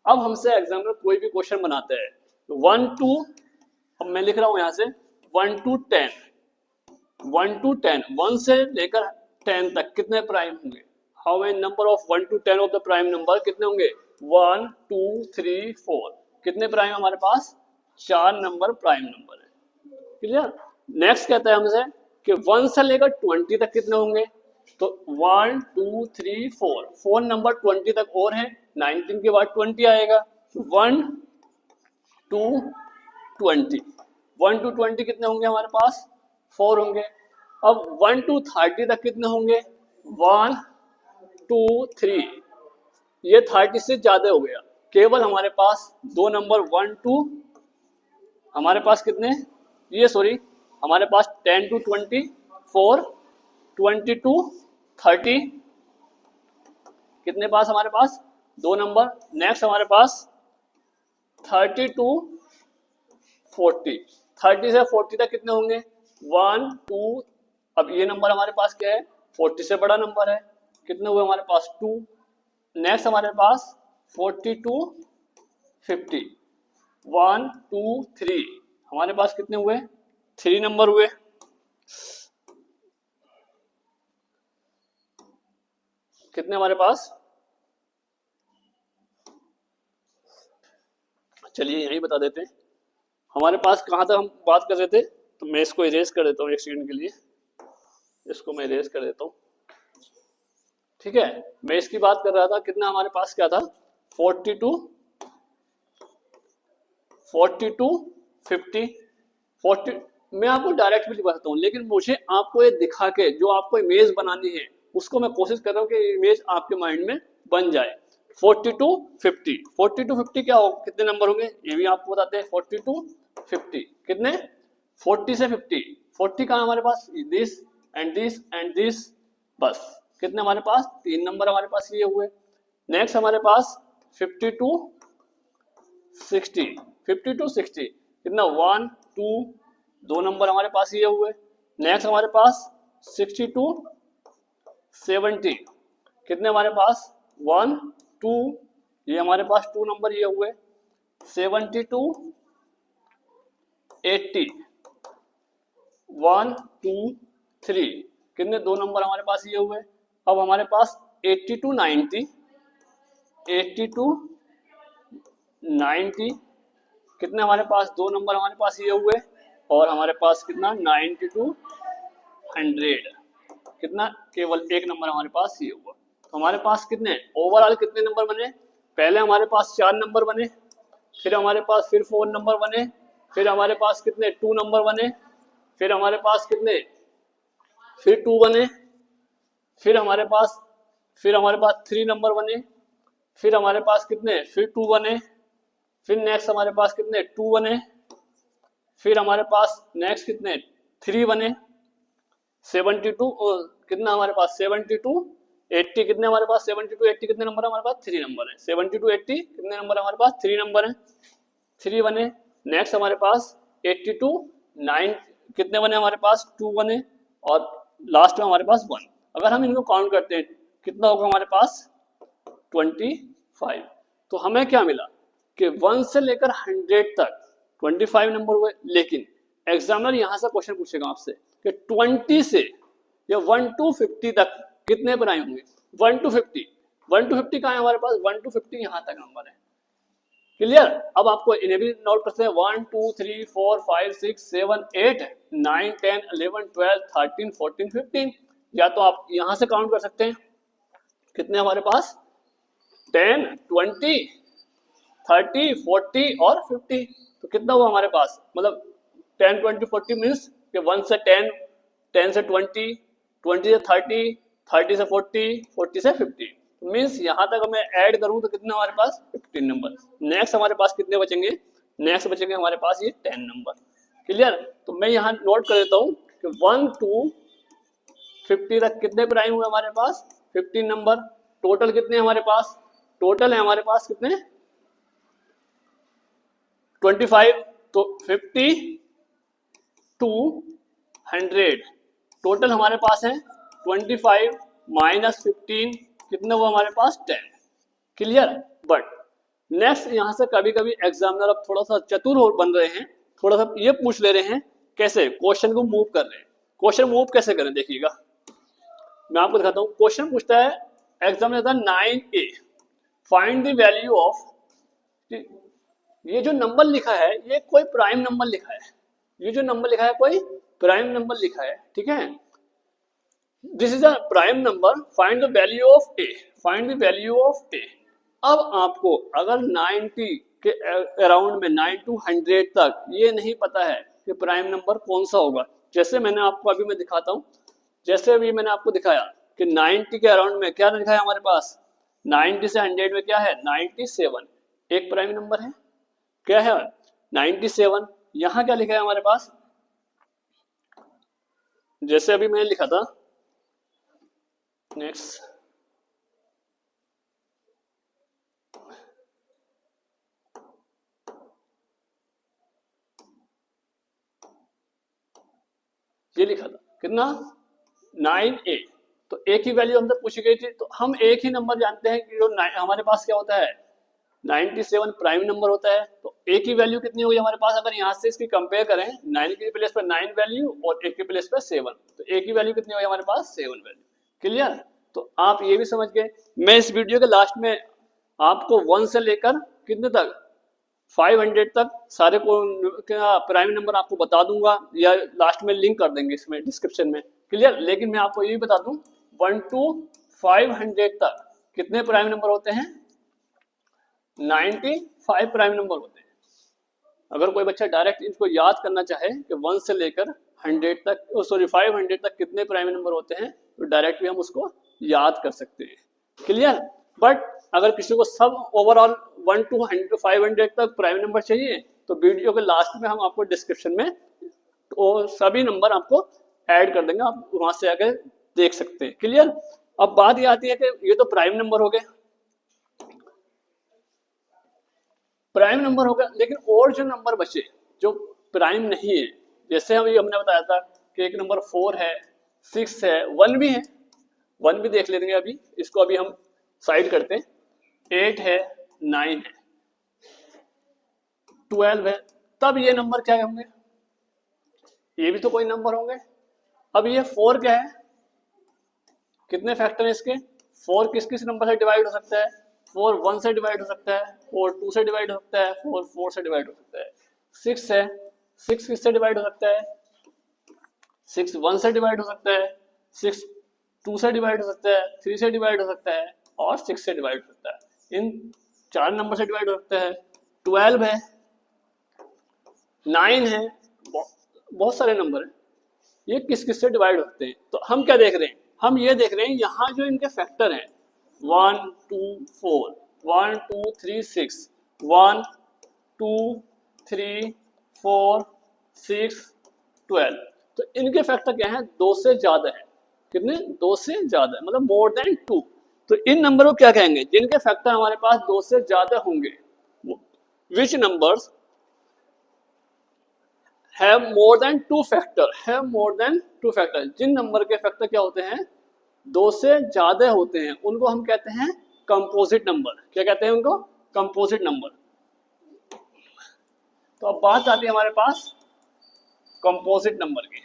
अब हमसे एग्जामिनर कोई भी क्वेश्चन बनाते हैं 1 to, अब मैं लिख रहा हूं यहां से 1 to 10, 1 to 10, 1 से लेकर 10 तक कितने प्राइम होंगे, how many number of 1 to 10 of the prime number, कितने होंगे 1 2 3 4, कितने प्राइम हमारे पास, 4 नंबर प्राइम नंबर है। क्लियर। नेक्स्ट कहता है हमसे कि 1 से लेकर 20 तक कितने होंगे, तो 1 2 3 4, 4 नंबर 20 तक और है, 19 के बाद 20 आएगा, 1 2 20, 1 to 20 कितने होंगे हमारे पास, 4 होंगे। अब 1 to 30 तक कितने होंगे, 1 2 3, ये 30 से ज्यादा हो गया, केवल हमारे पास 2 नंबर 1 2, हमारे पास कितने, ये सॉरी हमारे पास 10 to 20, 4, 20 to 30, कितने पास हमारे पास 2 नंबर। नेक्स्ट हमारे पास 30 to 40, 30 से 40 तक कितने होंगे, 1 2, अब ये नंबर हमारे पास क्या है, 40 से बड़ा नंबर है, कितने हुए हमारे पास 2। नेक्स्ट हमारे पास 40 to 50, 1 2 3, हमारे पास कितने हुए, 3 नंबर हुए। कितने हमारे पास, चलिए यही बता देते हैं हमारे पास कहाँ तक हम बात कर रहे थे। तो मैं इसको इरेज कर देता हूँ एक सेकंड के लिए, इसको मैं इरेज कर देता हूँ, ठीक है। मैं इसकी बात कर रहा था, कितना हमारे पास क्या था, 40 to 50, 40। मैं आपको डायरेक्ट भी बता सकता हूँ, लेकिन मुझे आपको ये दिखा के, जो आपको इमेज बनानी है उसको मैं कोशिश कर रहा हूँ कि इमेज आपके माइंड में बन जाए। 40 to 50, 40 to 50 क्या हो, कितने नंबर होंगे ये भी आपको बताते हैं। 40 to 50 कितने, 40 से 50, 40 कहाँ हमारे पास, दिस एंड दिस, बस कितने हमारे पास, 3 नंबर हमारे पास ये हुए। नेक्स्ट हमारे पास 50 to 60, 50 to 60 कितना, 1 2, 2 नंबर हमारे पास ये हुए। नेक्स्ट हमारे पास 60 to 70 कितने हमारे पास, 1 2, ये हमारे पास 2 नंबर ये हुए। 70 to 80, 1 2 3 कितने, 2 नंबर हमारे पास ये हुए। अब हमारे पास 80 to 90, 80 to 90 कितने हमारे पास, 2 नंबर हमारे पास ये हुए। और हमारे पास कितना, 90 to 100 कितना, केवल 1 नंबर हमारे पास ये हुआ। तो हमारे पास कितने ओवरऑल कितने नंबर बने, पहले हमारे पास 4 नंबर बने, फिर हमारे पास फिर 4 नंबर बने, फिर हमारे पास कितने 2 नंबर बने, फिर हमारे पास कितने, फिर 2 बने, फिर हमारे पास 3 नंबर बने, फिर हमारे पास कितने, फिर 2 बने, फिर नेक्स्ट हमारे पास कितने 2 बने, फिर हमारे पास नेक्स्ट कितने 3 बने। 72 कितना हमारे पास, 70 to 80 कितने हमारे पास, 70 to 80 कितने नंबर हमारे पास, 3 नंबर है। 70 to 80 कितने नंबर हमारे पास, 3 नंबर है, 3 बने। नेक्स्ट हमारे पास 80 to 9 कितने बने हमारे पास, 2 बने, और लास्ट में हमारे पास 1। अगर हम इनको काउंट करते हैं कितना होगा हमारे पास, 25। तो हमें क्या मिला कि 1 से लेकर 100 तक 25 नंबर हुए। लेकिन एग्जामिनर यहाँ से क्वेश्चन पूछेगा आपसे कि 20 से या 1 to 50 तक कितने प्राइम होंगे। 1 to 50, 1 to 50 कहाँ है हमारे पास, 1 to 50 यहाँ तक नंबर है। क्लियर। अब आपको इन्हें भी नोट करते हैं, 1 2 3 4 5 6 7 8 9 10 11 12 13 14 15। या तो आप यहाँ से काउंट कर सकते हैं, कितने हमारे पास, 10 20 30 40 और 50। तो कितना हुआ हमारे पास, मतलब 10 20 40 मीन्स कि 1 से 10, 10 से 20, 20 से 30, 30 से 40, 40 से 50। तो मीन्स यहाँ तक मैं ऐड करूँ तो कितना हमारे पास 15 नंबर। नेक्स्ट हमारे पास कितने बचेंगे, नेक्स्ट बचेंगे हमारे पास ये 10 नंबर। क्लियर। तो मैं यहाँ नोट कर देता हूँ कि 1 to 50 तक कितने प्राइम हुए हमारे पास, 15 नंबर। टोटल कितने हमारे पास, टोटल है हमारे पास कितने 25। तो 50 to 100 टोटल हमारे पास है 25 माइनस 15 कितने हुआ हमारे पास 10। क्लियर। बट नेक्स्ट यहाँ से कभी कभी एग्जामिनर अब थोड़ा सा चतुर बन रहे हैं, थोड़ा सा ये पूछ ले रहे हैं कैसे, क्वेश्चन को मूव कर रहे हैं। क्वेश्चन मूव कैसे करें देखिएगा, मैं आपको दिखाता हूँ। क्वेश्चन पूछता है examiner 9A, find the value of, ये जो नंबर लिखा है ये कोई प्राइम नंबर लिखा है, ये जो नंबर लिखा है कोई प्राइम नंबर लिखा है, ठीक है। This is a prime number, find the value of A, find the value of A. अब आपको अगर 90 के अराउंड में 9 to 100 तक ये नहीं पता है कि प्राइम नंबर कौन सा होगा, जैसे मैंने आपको अभी मैं दिखाता हूँ, जैसे अभी मैंने आपको दिखाया कि 90 के अराउंड में क्या लिखा है हमारे पास, 90 से 100 में क्या है 97, एक प्राइम नंबर है, क्या है 97। यहाँ क्या लिखा है हमारे पास, जैसे अभी मैंने लिखा था, नेक्स्ट ये लिखा था कितना 9A। तो ए की वैल्यू हमसे पूछी गई थी, तो हम एक ही नंबर जानते हैं कि जो हमारे पास क्या होता है 97 प्राइम नंबर होता है। तो ए की वैल्यू कितनी होगी हमारे पास, अगर यहाँ से इसकी कंपेयर करें 9 के प्लेस पर 9 वैल्यू और 1 के प्लेस पर 7, तो ए की वैल्यू कितनी होगी हमारे पास 7 वैल्यू। क्लियर। तो आप ये भी समझ गए। मैं इस वीडियो के लास्ट में आपको 1 से लेकर कितने तक 500 तक सारे को प्राइम नंबर आपको बता दूंगा, या लास्ट में लिंक कर देंगे इसमें डिस्क्रिप्शन में। क्लियर। लेकिन मैं आपको ये भी बता दूं 1 to 500 तक कितने प्राइम नंबर होते हैं, 95 प्राइम नंबर होते हैं। अगर कोई बच्चा डायरेक्ट इनको याद करना चाहे कि 1 से लेकर 100 तक, सॉरी 500 तक कितने प्राइम नंबर होते हैं, तो डायरेक्ट भी हम उसको याद कर सकते हैं। क्लियर। बट अगर किसी को सब ओवरऑल 1 to 500 तक प्राइम नंबर चाहिए तो वीडियो के लास्ट में हम आपको डिस्क्रिप्शन में तो सभी नंबर आपको ऐड कर देंगे, आप वहां से आके देख सकते हैं। क्लियर। अब बात ये आती है कि ये तो प्राइम नंबर हो गए, प्राइम नंबर हो गया, लेकिन और जो नंबर बचे जो प्राइम नहीं है, जैसे हम ये हमने बताया था कि एक नंबर 4 है, 6 है, 1 भी है, 1 भी देख लेंगे अभी, इसको अभी हम साइड करते हैं। 8 है, 9 है, 12 है, तब ये नंबर क्या होंगे, ये भी तो कोई नंबर होंगे। अब ये 4 क्या है, कितने फैक्टर है इसके, 4 किस किस नंबर से डिवाइड हो सकता है, 4 1 से डिवाइड हो सकता है, 4 2 से डिवाइड हो सकता है, 4 4 से डिवाइड हो सकता है। 6 है, 6 किस से डिवाइड हो सकता है, 6 1 से डिवाइड हो सकता है, 6 2 से डिवाइड हो सकता है, 3 से डिवाइड हो सकता है और 6 से डिवाइड हो सकता है। इन 4 नंबर से डिवाइड हो सकता है। 12 है, 9 है, बहुत सारे नंबर है, ये किस किस से डिवाइड होते हैं। तो हम क्या देख रहे हैं, हम ये देख रहे हैं यहाँ जो इनके फैक्टर हैं 1 2 4, 1 2 3 6, 1 2 3 4 6 12, तो इनके फैक्टर क्या है, 2 से ज्यादा है। कितने, 2 से ज्यादा है, मतलब मोर देन 2। तो इन नंबर को क्या कहेंगे, जिनके फैक्टर हमारे पास 2 से ज्यादा होंगे। Which numbers have more than 2 factor, have more than 2 factor, जिन नंबर के फैक्टर क्या होते हैं, 2 से ज्यादा होते हैं, उनको हम कहते हैं कंपोजिट नंबर। क्या कहते हैं उनको, कंपोजिट नंबर। तो अब बात आती है हमारे पास कंपोजिट नंबर की।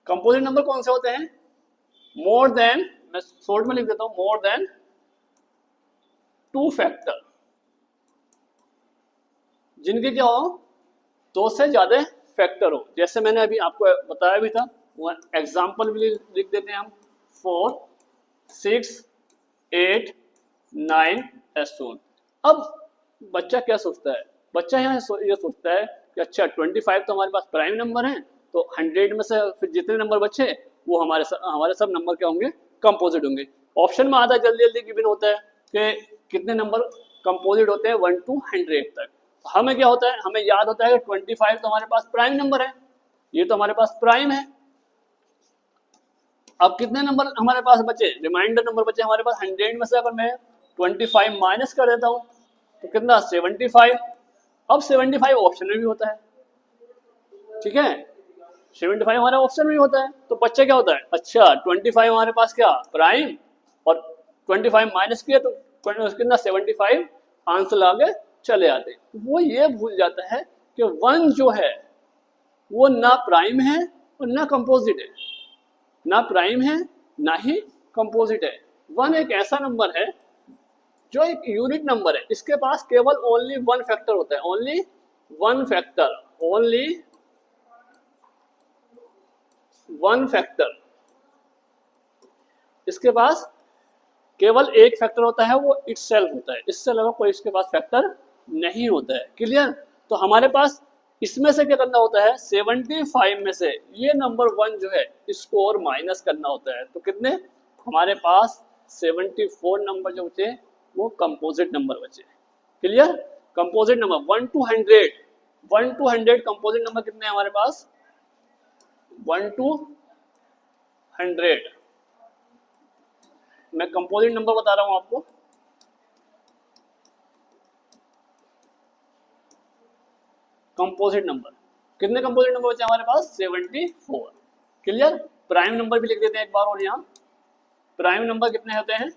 कंपोजिट नंबर कौन से होते हैं, मोर देन, मैं शॉर्ट में लिख देता हूं, मोर देन 2 फैक्टर, जिनके क्या हो, 2 से ज्यादा फैक्टर हो। जैसे मैंने अभी आपको बताया भी था, वो एग्जाम्पल भी लिख देते हैं हम, 4 6 8 9 so on। अब बच्चा क्या सोचता है, बच्चा यहाँ ये सोचता है कि अच्छा 25 तो हमारे पास प्राइम नंबर है, तो 100 में से फिर जितने नंबर बचे वो हमारे सब नंबर क्या होंगे, कंपोजिट होंगे। ऑप्शन में आधा जल्दी जल्दी गिवन होता है कि कितने नंबर कंपोजिट होते हैं 1 to 100 तक। हमें क्या होता है, हमें याद होता है कि 25 तो हमारे पास प्राइम नंबर है, ये तो हमारे पास प्राइम है। अब कितने नंबर हमारे पास बचे, रिमाइंडर नंबर बचे हमारे पास 100 में से, अगर मैं 25 माइनस कर देता हूँ तो कितना, 75। अब 75 ऑप्शन में भी होता है, ठीक है, 75 हमारे ऑप्शन में भी होता है। तो बच्चा क्या होता है, अच्छा 25 हमारे पास क्या प्राइम, और 25 माइनस किया तो कितना, 75 आंसर लाके चले आते। वो ये भूल जाता है कि 1 जो है वो ना प्राइम है और ना कंपोजिट है, ना प्राइम है ना ही कंपोजिट है। 1 एक ऐसा नंबर है जो एक यूनिट नंबर है, इसके पास केवल ओनली 1 फैक्टर होता है, ओनली 1 फैक्टर, ओनली 1 फैक्टर, इसके पास केवल एक फैक्टर होता है, वो इटसेल्फ होता है, इससे अलावा कोई इसके पास फैक्टर नहीं होता है। क्लियर। तो हमारे पास इसमें से क्या करना होता है, 75 में से ये नंबर 1 जो है इसको और माइनस करना होता है। तो कितने हमारे पास 74 नंबर जो बचे वो कंपोजिट नंबर बचे। Clear. Composite number 1 to 100, 1 to 100 composite number कितने हैं हमारे पास, 1 to 100। मैं कंपोजिट नंबर बता रहा हूं आपको, कंपोजिट नंबर कितने कंपोजिट नंबर बचे हमारे पास, 74। क्लियर। प्राइम नंबर भी लिख देते हैं एक बार, और यहाँ प्राइम नंबर कितने होते हैं,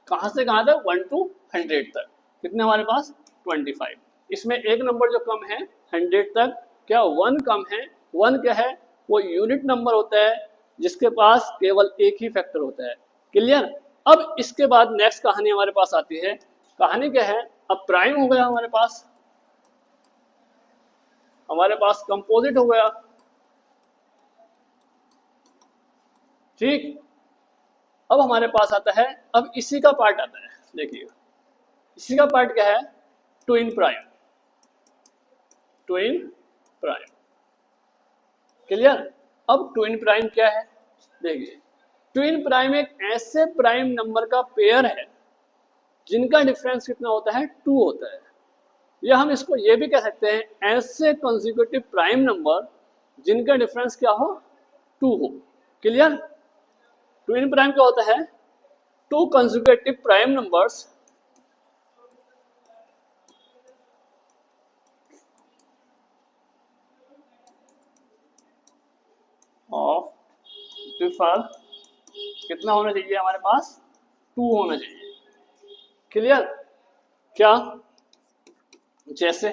कहां से कहां तक, 1 to 100 तक, कितने हमारे पास 25। इसमें एक नंबर जो कम है 100 तक, क्या 1 कम है। 1 क्या है, वो यूनिट नंबर होता है जिसके पास केवल एक ही फैक्टर होता है। क्लियर। अब इसके बाद नेक्स्ट कहानी हमारे पास आती है, कहानी क्या है, अब प्राइम हो गया हमारे पास कंपोजिट हो गया, ठीक। अब हमारे पास आता है, अब इसी का पार्ट आता है, देखिए इसी का पार्ट क्या है, twin prime. Twin prime. Clear? अब ट्विन प्राइम क्या है देखिए, ट्विन प्राइम एक ऐसे प्राइम नंबर का पेयर है जिनका डिफरेंस कितना होता है, 2 होता है। या हम इसको ये भी कह सकते हैं ऐसे कंसेक्यूटिव प्राइम नंबर जिनका डिफरेंस क्या हो, 2 हो। क्लियर? ट्विन प्राइम क्या होता है, 2 consecutive prime numbers of differ कितना होना चाहिए हमारे पास, 2 होना चाहिए। क्लियर? क्या जैसे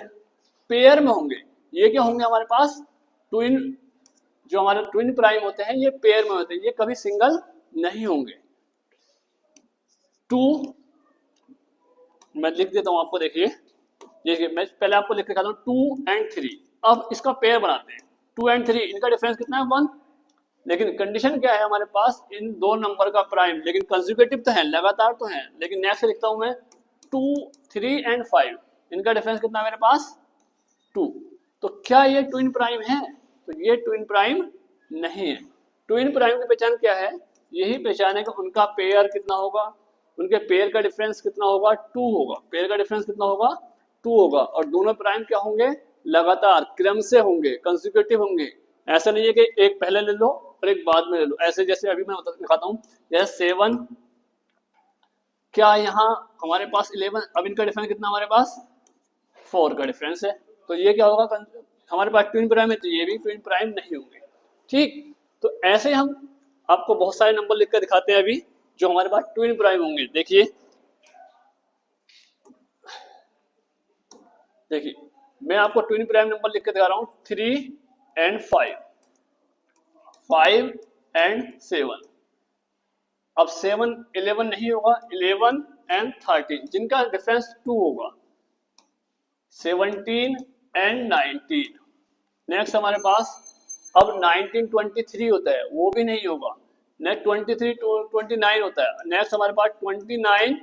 पेयर में होंगे, ये क्या होंगे हमारे पास, ट्विन, जो हमारे ट्विन प्राइम होते हैं ये पेयर में होते हैं, ये कभी सिंगल नहीं होंगे। 2 मैं लिख देता हूं आपको, देखिए मैं पहले आपको लिख के दिखाता हूं, 2 and 3। अब इसका पेयर बनाते हैं, 2 and 3 इनका डिफरेंस कितना है, 1। लेकिन कंडीशन क्या है हमारे पास, इन दो नंबर का प्राइम, लेकिन कंसेक्यूटिव तो है, लगातार तो है, लेकिन नेक्स्ट लिखता हूं मैं 2, 3 and 5 इनका डिफरेंस कितना है मेरे पास, 2। तो क्या ये ट्विन प्राइम है, तो ये ट्विन प्राइम नहीं है। ट्विन प्राइम की पहचान क्या है, यही पहचान है कि उनका पेयर कितना होगा, उनके पेयर का डिफरेंस कितना होगा, 2 होगा। पेयर का डिफरेंस कितना होगा, 2 होगा। और दोनों प्राइम क्या होंगे, लगातार क्रम से होंगे, कंसेक्यूटिव होंगे। ऐसा नहीं है कि एक पहले ले लो और एक बाद में ले लो, ऐसे जैसे अभी मैं दिखाता हूँ, जैसे 7 क्या यहाँ हमारे पास 11, अब इनका डिफरेंस कितना हमारे पास, 4 का डिफरेंस है। तो ये क्या होगा, हमारे पास ट्विन प्राइम है, तो ये भी ट्विन प्राइम नहीं होंगे। ठीक, तो ऐसे हम आपको बहुत सारे नंबर लिख कर दिखाते हैं अभी जो हमारे पास ट्विन प्राइम होंगे। देखिए मैं आपको ट्विन प्राइम नंबर लिख के दिखा रहा हूँ, 3 and 5, 5 and 7। अब 7 11 नहीं होगा, 11 and 13 जिनका डिफरेंस 2 होगा, 17 and 19। नेक्स्ट हमारे पास अब 19 23 होता है, वो भी नहीं होगा। नेक्स्ट 23 29 होता है। नेक्स्ट हमारे पास 29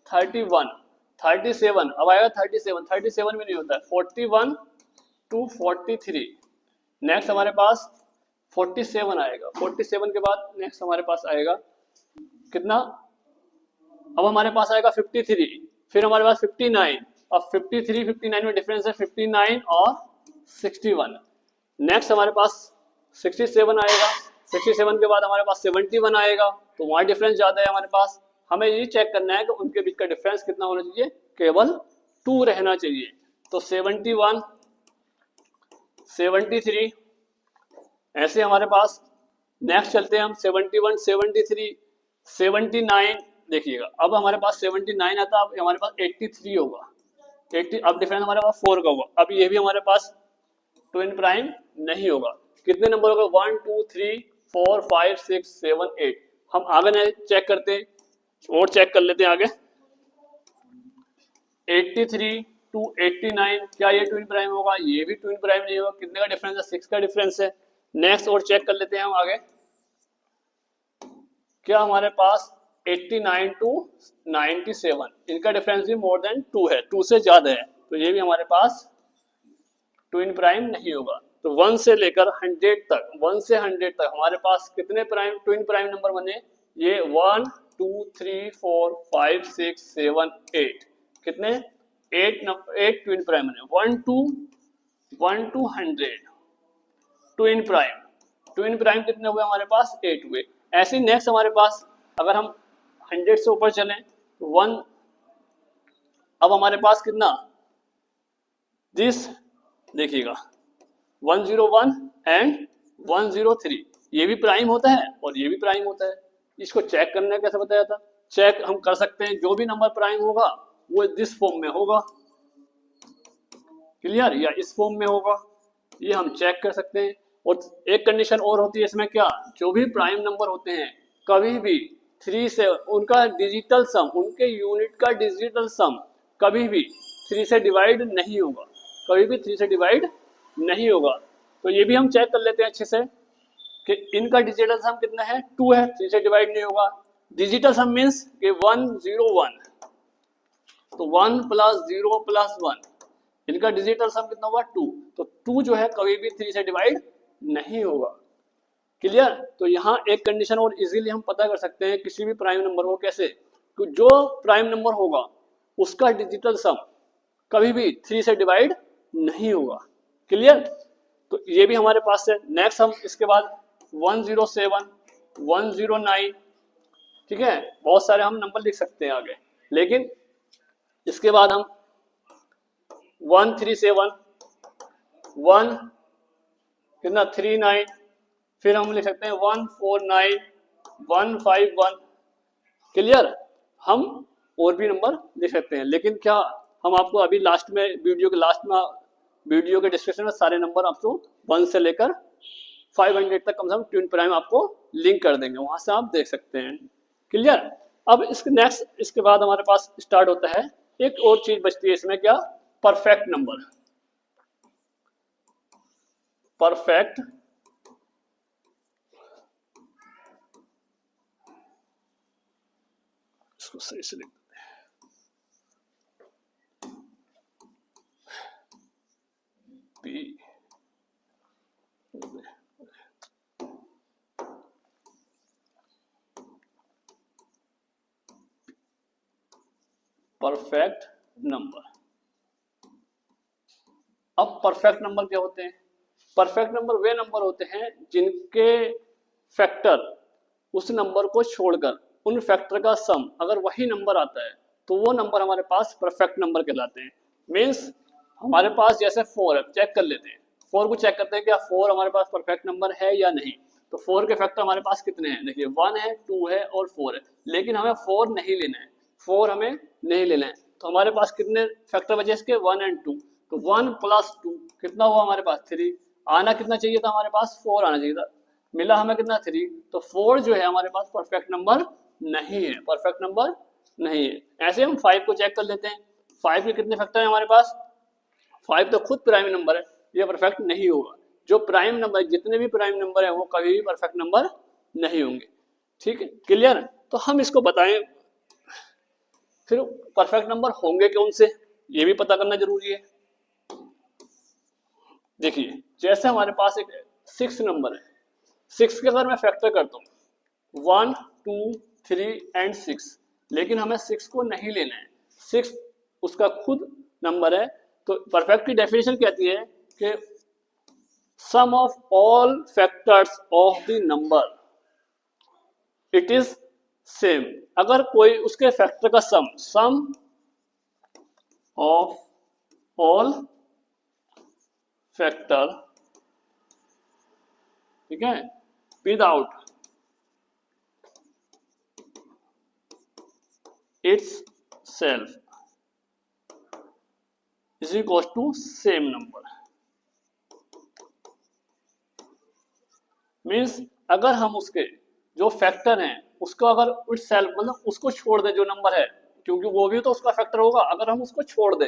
31 37, अब आएगा 37 भी नहीं होता है, 41 to 43। नेक्स्ट हमारे पास 47 आएगा, 47 के बाद नेक्स्ट हमारे पास आएगा कितना, अब हमारे पास आएगा 53, फिर हमारे पास 59। अब 53 59 में डिफरेंस है 59 और 61। नेक्स्ट हमारे पास 67 आएगा, 67 के बाद हमारे पास 71 आएगा, तो वहाँ डिफरेंस ज़्यादा है हमारे पास। हमें ये चेक करना है कि उनके बीच का डिफरेंस कितना होना चाहिए, केवल 2 रहना चाहिए। तो 71 73 ऐसे हमारे पास। नेक्स्ट चलते हैं हम 71 73 79, देखिएगा अब हमारे पास 79 आता है, अब हमारे पास 83 होगा, 80। अब डिफरेंस हमारे पास 4 का होगा, अब ये भी हमारे पास ट्विन प्राइम नहीं होगा। कितने नंबर होगा, 1 2 3 4 5 6 7 8। हम आगे चेक करते हैं और चेक कर लेते हैं आगे, 83 to 89 क्या ये ट्विन प्राइम होगा, ये भी ट्विन प्राइम नहीं होगा। कितने का डिफरेंस है, 6 का डिफरेंस है। नेक्स्ट और चेक कर लेते हैं हम आगे, क्या हमारे पास 89 to 97 इनका डिफरेंस भी मोर देन 2 है, 2 से ज्यादा है, तो ये भी हमारे पास ट्विन प्राइम नहीं होगा। तो 1 से लेकर 100 तक, 1 से 100 तक हमारे पास कितने प्राइम ट्विन प्राइम नंबर बने, ये 1 2 3 4 5 6 7 8, कितने 8 ट्विन प्राइम बने। 1 to 100 twin prime, twin prime कितने हुए हमारे पास, 8 हुए। ऐसे ही नेक्स्ट हमारे पास अगर हम 100 से ऊपर चलें, 1, अब हमारे पास कितना, दिस देखिएगा 101 and 103, ये भी प्राइम होता है और ये भी प्राइम होता है। इसको चेक करने कैसे बताया था, चेक हम कर सकते हैं, जो भी नंबर प्राइम होगा वो दिस फॉर्म में होगा, क्लियर, या इस फॉर्म में होगा, ये हम चेक कर सकते हैं। और एक कंडीशन और होती है इसमें, क्या, जो भी प्राइम नंबर होते हैं कभी भी 3 से उनका डिजिटल सम, उनके यूनिट का डिजिटल सम कभी भी 3 से डिवाइड नहीं होगा, कभी भी 3 से डिवाइड नहीं होगा। तो ये भी हम चेक कर लेते हैं अच्छे से कि इनका डिजिटल सम कितना है, 2 है, 3 से डिवाइड नहीं होगा। डिजिटल सम मीन्स कि 1 0 1, तो 1 + 0 + 1 इनका डिजिटल सम कितना हुआ 2, तो 2 जो है कभी भी 3 से डिवाइड नहीं होगा। क्लियर? तो यहाँ एक कंडीशन और इजीली हम पता कर सकते हैं किसी भी प्राइम नंबर को कैसे, तो जो प्राइम नंबर होगा उसका डिजिटल सम कभी भी 3 से डिवाइड नहीं होगा। क्लियर? तो ये भी हमारे पास है। नेक्स्ट हम इसके बाद 107, 109, ठीक है, बहुत सारे हम नंबर लिख सकते हैं आगे, लेकिन इसके बाद हम 137, 1 कितना 39, फिर हम लिख सकते हैं 149, 151। क्लियर? हम और भी नंबर लिख सकते हैं, लेकिन क्या हम आपको अभी लास्ट में वीडियो के लास्ट में वीडियो के डिस्क्रिप्शन में सारे नंबर आपको 1 से लेकर 500 तक कम से कम ट्विन प्राइम आपको लिंक कर देंगे, वहां से आप देख सकते हैं। क्लियर? अब इसके नेक्स्ट इसके बाद हमारे पास स्टार्ट होता है एक और चीज बचती है इसमें, क्या? Perfect number. परफेक्ट इसको सही से लिख देते हैं। P perfect number. अब परफेक्ट नंबर क्या होते हैं? परफेक्ट नंबर वे नंबर होते हैं जिनके फैक्टर उस नंबर को छोड़कर उन फैक्टर का सम अगर वही नंबर आता है तो वो नंबर हमारे पास परफेक्ट नंबर कहलाते हैं। मीन्स हमारे पास जैसे 4 है, चेक कर लेते हैं, 4 को चेक करते हैं क्या 4 हमारे पास परफेक्ट नंबर है या नहीं। तो 4 के फैक्टर हमारे पास कितने हैं? देखिए 1 है, 2 है और 4 है, लेकिन हमें 4 नहीं लेना है, 4 हमें नहीं लेना है। तो हमारे पास कितने फैक्टर बचे इसके? 1 और 2। तो 1 + 2 कितना हुआ हमारे पास? 3। आना कितना चाहिए था हमारे पास? 4 आना चाहिए था, मिला हमें कितना? 3। तो 4 जो है हमारे पास परफेक्ट नंबर नहीं है, परफेक्ट नंबर नहीं है। ऐसे हम 5 को चेक कर लेते हैं, 5 के कितने फैक्टर हैं हमारे पास? 5 तो खुद प्राइम नंबर है, ये परफेक्ट नहीं होगा। जो प्राइम नंबर, जितने भी प्राइम नंबर है वो कभी भी परफेक्ट नंबर नहीं होंगे। ठीक है? क्लियर? तो हम इसको बताएं, फिर परफेक्ट नंबर होंगे कौन से ये भी पता करना जरूरी है। देखिए जैसे हमारे पास एक 6 नंबर है, 6 के अगर मैं फैक्टर करता हूँ 1, 2, 3 और 6, लेकिन हमें 6 को नहीं लेना है, 6 उसका खुद नंबर है। तो परफेक्ट की डेफिनेशन कहती है कि sum of all factors of the number it is same. अगर कोई उसके फैक्टर का सम ऑफ ऑल फैक्टर, ठीक है, without itself is equal to same number. Means अगर हम उसके जो फैक्टर हैं उसको अगर इट्स सेल्फ मतलब उसको छोड़ दे जो नंबर है, क्योंकि वो भी तो उसका फैक्टर होगा, अगर हम उसको छोड़ दे,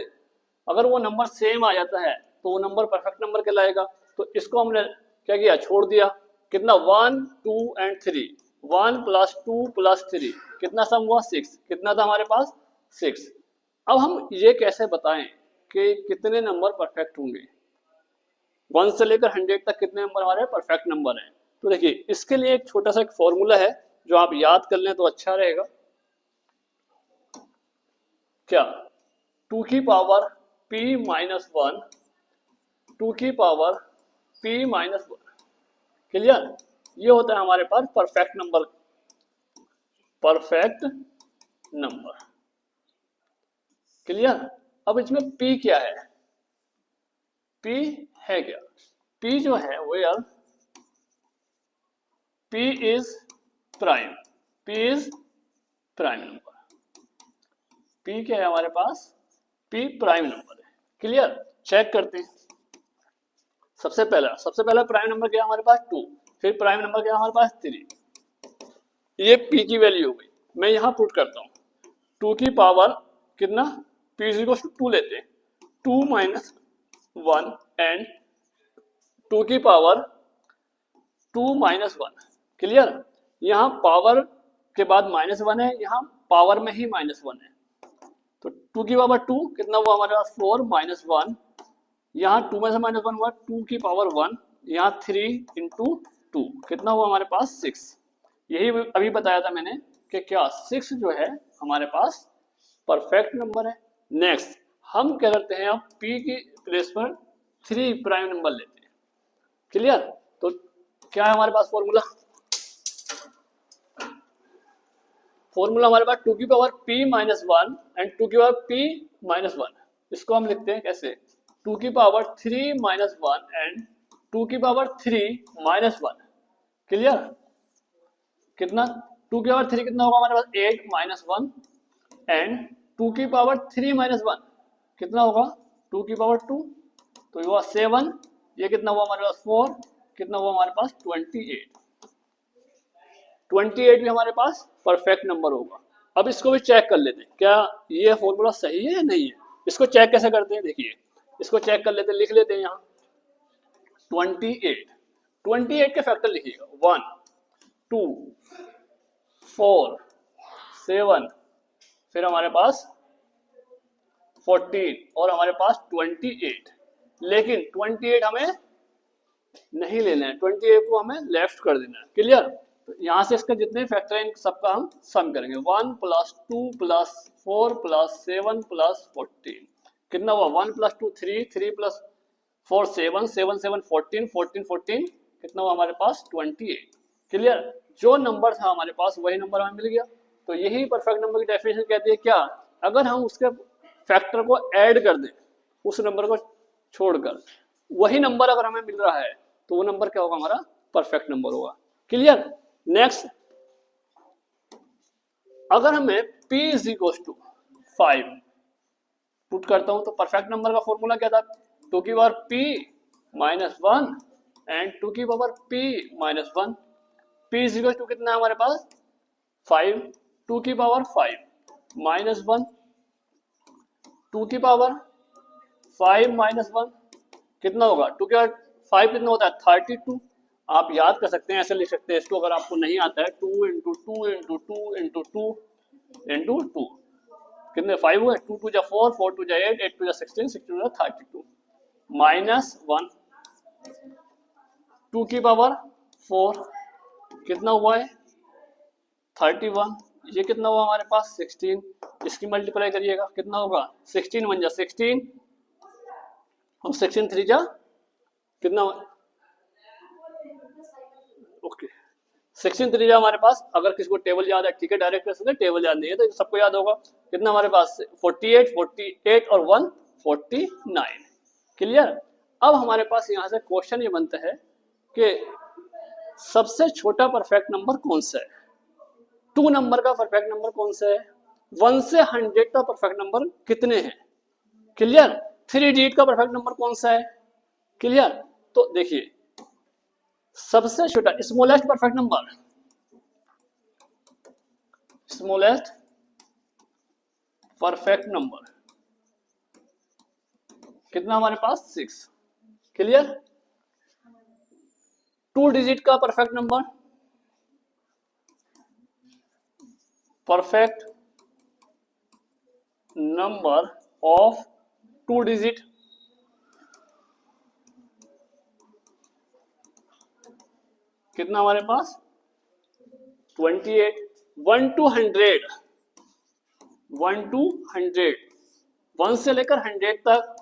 अगर वो नंबर सेम आ जाता है तो वो नंबर परफेक्ट नंबर कहलाएगा। तो इसको हमने क्या किया? छोड़ दिया। कितना? 1, 2 और 3, 1 + 2 + 3 कितना सम हुआ? 6। कितना था हमारे पास? 6। अब हम ये कैसे बताएं कि कितने नंबर परफेक्ट होंगे? 1 से लेकर 100 तक कितने नंबर हमारे परफेक्ट नंबर हैं? तो देखिए इसके लिए एक छोटा सा एक फॉर्मूला है जो आप याद कर लें तो अच्छा रहेगा। क्या? 2 की पावर p - 1, 2 की पावर p - 1। क्लियर? ये होता है हमारे पास perfect number, perfect number. Clear? अब इसमें p क्या है? p है क्या? p जो है वो यार p is prime, p is prime number. p क्या है हमारे पास? p प्राइम नंबर है। क्लियर? चेक करते हैं। सबसे पहला प्राइम नंबर क्या है हमारे पास? 2। फिर प्राइम नंबर क्या है हमारे पास? 3। ये p की वैल्यू हो गई। मैं यहां पुट करता हूं 2 की पावर कितना? p = 2 लेते हैं, 2 - 1 एंड 2 की पावर 2 - 1। क्लियर? यहाँ पावर के बाद -1 है, यहाँ पावर में ही -1 है, तो 2 की पावर 2 कितना हुआ हमारे पास 4 माइनस 1, यहाँ 2 में से माइनस 1 हुआ 2 की पावर 1, यहाँ 3 इंटू 2 कितना हुआ हमारे पास 6। यही अभी बताया था मैंने कि क्या 6 जो है हमारे पास परफेक्ट नंबर है। नेक्स्ट हम क्या करते हैं, अब p की प्लेस पर 3 प्राइम नंबर लेते हैं। क्लियर? तो क्या है हमारे पास फॉर्मूला हमारे पास 2 की पावर p माइनस 1 एंड 2 की पावर p माइनस 1। इसको हम लिखते हैं कैसे, 2 की पावर 3 माइनस 1 एंड 2 की पावर 3 माइनस 1। क्लियर? कितना 2 की पावर 3 कितना होगा हमारे पास 8 माइनस 1 एंड 2 की पावर 3 माइनस 1 कितना होगा 2 की पावर 2, तो ये हुआ 7, ये कितना हुआ हमारे पास 4, कितना हुआ हमारे पास 28। 28 भी हमारे पास परफेक्ट नंबर होगा। अब इसको भी चेक कर लेते हैं क्या ये फॉर्मूला सही है या नहीं है। इसको चेक कैसे करते हैं, देखिए इसको चेक कर लेते हैं, लिख लेते हैं यहाँ 28 के फैक्टर लिखिएगा 1 2 4 7, फिर हमारे पास 14 और हमारे पास 28। लेकिन 28 हमें नहीं लेना है, 28 को हमें लेफ्ट कर देना है। क्लियर? तो यहाँ से इसका जितने फैक्टर हैं सबका हम सम करेंगे 1 प्लस 2 प्लस 4 प्लस 7 प्लस 14 कितना हुआ 1 प्लस 2 3 3 प्लस 4 7 7 7 14 14 14 कितना हुआ हमारे पास 28। क्लियर? जो नंबर था हमारे पास वही नंबर हमें मिल गया। तो यही परफेक्ट नंबर की डेफिनेशन कहती है क्या, अगर हम उसके फैक्टर को ऐड कर दें उस नंबर को छोड़कर, वही नंबर अगर हमें मिल रहा है तो वो नंबर क्या होगा हमारा परफेक्ट नंबर होगा। क्लियर? नेक्स्ट अगर हमें p is equal to 5 put करता हूं तो परफेक्ट नंबर का फॉर्मूला क्या था 2 की पावर p माइनस 1 एंड 2 की power p minus 1। p is equal to कितना है हमारे पास 5, 2 की पावर 5 माइनस 1, 2 की पावर 5 माइनस 1 कितना होगा 2 की पावर 5 कितना होता है 32। आप याद कर सकते हैं, ऐसे लिख सकते हैं इसको अगर आपको नहीं आता है 2 इंटू 2 इंटू 2 इंटू 2 इंटू 2 कितने 5 हुए 2 2 जा 4 4 2 जा 8 8 2 जा 16 16 जा 32 माइनस 1 2 की पावर 4 कितना हुआ है 31, ये कितना हुआ हमारे पास 16, इसकी मल्टीप्लाई करिएगा कितना होगा 16 1 जा 16 और 16 3 जा कितना ओके 16 3 जा हमारे पास, अगर किसी को टेबल याद है ठीक है डायरेक्ट कर सकते हैं, टेबल याद नहीं है तो सबको याद होगा कितना हमारे पास 48 और 1 49। क्लियर? अब हमारे पास यहाँ से क्वेश्चन ये बनता है कि सबसे छोटा परफेक्ट नंबर कौन सा है, 2 नंबर का परफेक्ट नंबर कौन सा है, 1 से 100 का परफेक्ट नंबर कितने हैं। क्लियर? 3 डिजिट का परफेक्ट नंबर कौन सा है। क्लियर? तो देखिए सबसे छोटा स्मॉलेस्ट परफेक्ट नंबर कितना हमारे पास 6। क्लियर? 2 डिजिट का परफेक्ट नंबर ऑफ 2 डिजिट कितना हमारे पास 28। 1 to 100 1 से लेकर 100 तक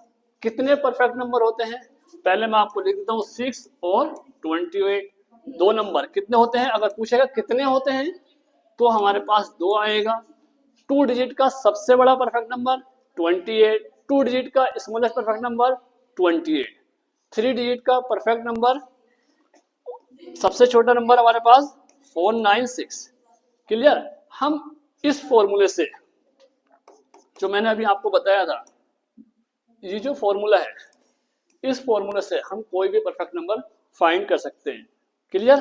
कितने परफेक्ट नंबर होते हैं, पहले मैं आपको लिख देता हूँ 6 और 28 दो नंबर कितने होते हैं। अगर पूछेगा कितने होते हैं तो हमारे पास 2 आएगा। 2 डिजिट का सबसे बड़ा परफेक्ट नंबर 28, 2 डिजिट का स्मॉलेस्ट परफेक्ट नंबर 28, 3 डिजिट का परफेक्ट नंबर सबसे छोटा नंबर हमारे पास 496। क्लियर? हम इस फॉर्मूले से जो मैंने अभी आपको बताया था, ये जो फॉर्मूला है इस फॉर्मूले से हम कोई भी परफेक्ट नंबर फाइंड कर सकते हैं। क्लियर?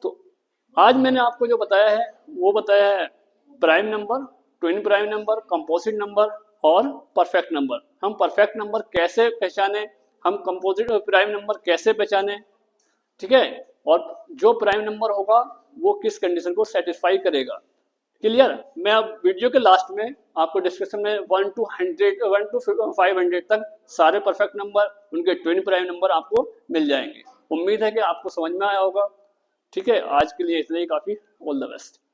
तो आज मैंने आपको जो बताया है वो बताया है prime number, twin prime number, composite number और परफेक्ट नंबर। हम परफेक्ट नंबर कैसे पहचाने, हम कंपोजिट और प्राइम नंबर कैसे पहचाने, ठीक है, और जो प्राइम नंबर होगा वो किस कंडीशन को सेटिस्फाई करेगा, क्लियर। मैं अब वीडियो के लास्ट में आपको डिस्क्रिप्शन में 1 to 500 तक सारे परफेक्ट नंबर, उनके ट्विन प्राइम नंबर आपको मिल जाएंगे। उम्मीद है कि आपको समझ में आया होगा। ठीक है, आज के लिए इतना ही काफ़ी। All the best.